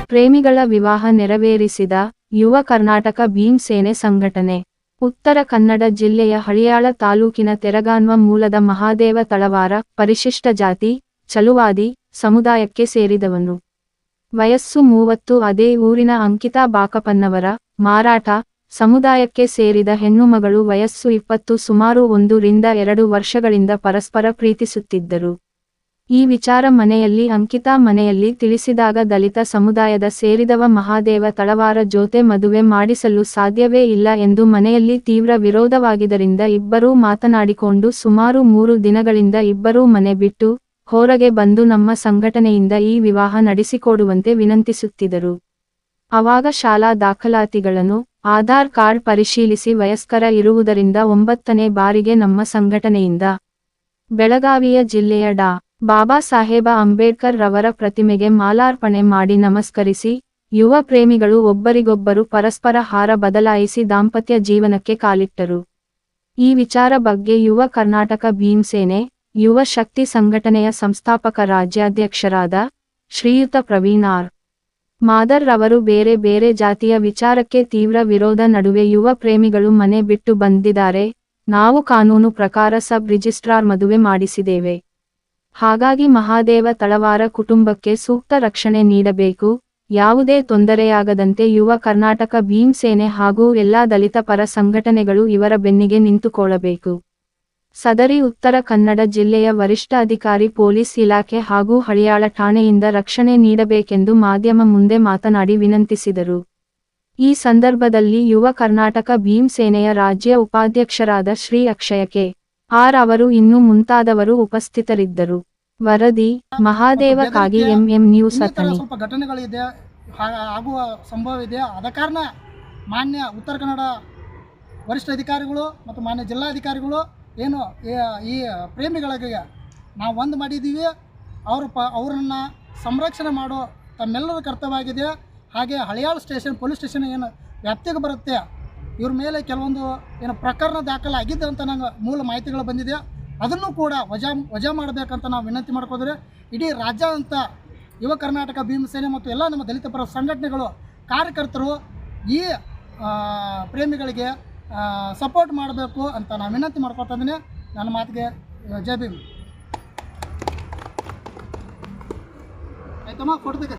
ಪ್ರೇಮಿಗಳ ವಿವಾಹ ನೆರವೇರಿಸಿದ ಯುವ ಕರ್ನಾಟಕ ಭೀಮಸೇನೆ ಸಂಘಟನೆ. ಉತ್ತರ ಕನ್ನಡ ಜಿಲ್ಲೆಯ ಹಳಿಯಾಳ ತಾಲೂಕಿನ ತೆರಗಾನ್ವ ಮೂಲದ ಮಹಾದೇವ ತಳವಾರ ಪರಿಶಿಷ್ಟ ಜಾತಿ, ಚಲುವಾದಿ ಸಮುದಾಯಕ್ಕೆ ಸೇರಿದವನು. ವಯಸ್ಸು 30. ಅದೇ ಊರಿನ ಅಂಕಿತಾ ಬಾಕಪ್ಪನವರ ಮಾರಾಟ ಸಮುದಾಯಕ್ಕೆ ಸೇರಿದ ಹೆಣ್ಣುಮಗಳು ವಯಸ್ಸು 20. ಸುಮಾರು 1 ರಿಂದ 2 ವರ್ಷಗಳಿಂದ ಪರಸ್ಪರ ಪ್ರೀತಿಸುತ್ತಿದ್ದರು. ಈ ವಿಚಾರ ಮನೆಯಲ್ಲಿ ಅಂಕಿತಾ ಮನೆಯಲ್ಲಿ ತಿಳಿಸಿದಾಗ ದಲಿತ ಸಮುದಾಯದ ಸೇರಿದವ ಮಹಾದೇವ ತಳವಾರ ಜೊತೆ ಮದುವೆ ಮಾಡಿಸಲು ಸಾಧ್ಯವೇ ಇಲ್ಲ ಎಂದು ಮನೆಯಲ್ಲಿ ತೀವ್ರ ವಿರೋಧವಾಗಿದ್ದರಿಂದ ಇಬ್ಬರೂ ಮಾತನಾಡಿಕೊಂಡು ಸುಮಾರು 3 ದಿನಗಳಿಂದ ಇಬ್ಬರೂ ಮನೆ ಬಿಟ್ಟು ಹೊರಗೆ ಬಂದು ನಮ್ಮ ಸಂಘಟನೆಯಿಂದ ಈ ವಿವಾಹ ನಡೆಸಿಕೊಡುವಂತೆ ವಿನಂತಿಸುತ್ತಿದ್ದರು. ಆವಾಗ ಶಾಲಾ ದಾಖಲಾತಿಗಳನ್ನು, ಆಧಾರ್ ಕಾರ್ಡ್ ಪರಿಶೀಲಿಸಿ ವಯಸ್ಕರ ಇರುವುದರಿಂದ 9ನೇ ಬಾರಿಗೆ ನಮ್ಮ ಸಂಘಟನೆಯಿಂದ ಬೆಳಗಾವಿಯ ಜಿಲ್ಲೆಯ ಡಾ. ಬಾಬಾ ಸಾಹೇಬ ಅಂಬೇಡ್ಕರ್ ರವರ ಪ್ರತಿಮೆಗೆ ಮಾಲಾರ್ಪಣೆ ಮಾಡಿ ನಮಸ್ಕರಿಸಿ, ಯುವ ಪ್ರೇಮಿಗಳು ಒಬ್ಬರಿಗೊಬ್ಬರು ಪರಸ್ಪರ ಹಾರ ಬದಲಾಯಿಸಿ ದಾಂಪತ್ಯ ಜೀವನಕ್ಕೆ ಕಾಲಿಟ್ಟರು. ಈ ವಿಚಾರ ಬಗ್ಗೆ ಯುವ ಕರ್ನಾಟಕ ಭೀಮಸೇನೆ, ಯುವ ಶಕ್ತಿ ಸಂಘಟನೆಯ ಸಂಸ್ಥಾಪಕ ರಾಜ್ಯಾಧ್ಯಕ್ಷರಾದ ಶ್ರೀಯುತ ಪ್ರವೀಣ್ ಆರ್. ಮಾದರ್ ರವರು ಬೇರೆ ಬೇರೆ ಜಾತಿಯ ವಿಚಾರಕ್ಕೆ ತೀವ್ರ ವಿರೋಧ ನಡುವೆ ಯುವ ಪ್ರೇಮಿಗಳು ಮನೆ ಬಿಟ್ಟು ಬಂದಿದ್ದಾರೆ. ನಾವು ಕಾನೂನು ಪ್ರಕಾರ ಸಬ್ ರಿಜಿಸ್ಟ್ರಾರ್ ಮದುವೆ ಮಾಡಿಸಿದ್ದೇವೆ. ಹಾಗಾಗಿ ಮಹಾದೇವ ತಳವಾರ ಕುಟುಂಬಕ್ಕೆ ಸೂಕ್ತ ರಕ್ಷಣೆ ನೀಡಬೇಕು. ಯಾವುದೇ ತೊಂದರೆಯಾಗದಂತೆ ಯುವ ಕರ್ನಾಟಕ ಭೀಮಸೇನೆ ಹಾಗೂ ಎಲ್ಲಾ ದಲಿತ ಪರ ಸಂಘಟನೆಗಳು ಇವರ ಬೆನ್ನಿಗೆ ನಿಂತುಕೊಳ್ಳಬೇಕು. ಸದರಿ ಉತ್ತರ ಕನ್ನಡ ಜಿಲ್ಲೆಯ ವರಿಷ್ಠ ಅಧಿಕಾರಿ ಪೊಲೀಸ್ ಇಲಾಖೆ ಹಾಗೂ ಹಳಿಯಾಳ ಠಾಣೆಯಿಂದ ರಕ್ಷಣೆ ನೀಡಬೇಕೆಂದು ಮಾಧ್ಯಮ ಮುಂದೆ ಮಾತನಾಡಿ ವಿನಂತಿಸಿದರು. ಈ ಸಂದರ್ಭದಲ್ಲಿ ಯುವ ಕರ್ನಾಟಕ ಭೀಮಸೇನೆಯ ರಾಜ್ಯ ಉಪಾಧ್ಯಕ್ಷರಾದ ಶ್ರೀ ಅಕ್ಷಯ ಕೆ. ಆರ್ ಅವರು ಇನ್ನೂ ಮುಂತಾದವರು ಉಪಸ್ಥಿತರಿದ್ದರು. ವರದಿ ಮಹಾದೇವಕ್ಕಾಗಿ ಎಂಎಂ ನ್ಯೂಸ್ ಅಥಣಿ. ಸ್ವಲ್ಪ ಘಟನೆಗಳಿದೆ, ಆಗುವ ಸಂಭವ ಇದೆ. ಆದ ಕಾರಣ ಮಾನ್ಯ ಉತ್ತರ ಕನ್ನಡ ವರಿಷ್ಠ ಅಧಿಕಾರಿಗಳು ಮತ್ತು ಮಾನ್ಯ ಜಿಲ್ಲಾಧಿಕಾರಿಗಳು ಏನು ಈ ಪ್ರೇಮಿಗಳಿಗೆ ನಾವು ಒಂದು ಮಾಡಿದ್ದೀವಿ, ಅವರನ್ನು ಸಂರಕ್ಷಣೆ ಮಾಡೋ ತಮ್ಮೆಲ್ಲರ ಕರ್ತವ್ಯವಾಗಿದೆ. ಹಾಗೆ ಹಳಿಯಾಳ ಸ್ಟೇಷನ್ ಪೊಲೀಸ್ ಸ್ಟೇಷನ್ ಏನು ವ್ಯಾಪ್ತಿಗೆ ಬರುತ್ತೆ, ಇವ್ರ ಮೇಲೆ ಕೆಲವೊಂದು ಏನು ಪ್ರಕರಣ ದಾಖಲಾಗಿದೆ ಅಂತ ನಂಗೆ ಮೂಲ ಮಾಹಿತಿಗಳು ಬಂದಿದೆ. ಅದನ್ನು ಕೂಡ ವಜಾ ಮಾಡಬೇಕಂತ ನಾವು ವಿನಂತಿ ಮಾಡ್ಕೋದ್ರೆ, ಇಡೀ ರಾಜ್ಯಾದ್ಯಂತ ಯುವ ಕರ್ನಾಟಕ ಭೀಮಸೇನೆ ಮತ್ತು ಎಲ್ಲ ನಮ್ಮ ದಲಿತ ಪರ ಸಂಘಟನೆಗಳು ಕಾರ್ಯಕರ್ತರು ಈ ಪ್ರೇಮಿಗಳಿಗೆ ಸಪೋರ್ಟ್ ಮಾಡಬೇಕು ಅಂತ ನಾನು ವಿನಂತಿ ಮಾಡ್ಕೊತಾ ಇದ್ದೀನಿ. ನನ್ನ ಮಾತಿಗೆ ಜೈ ಭೀಮ್. ಆಯ್ತಮ್ಮ, ಫೋಟೋ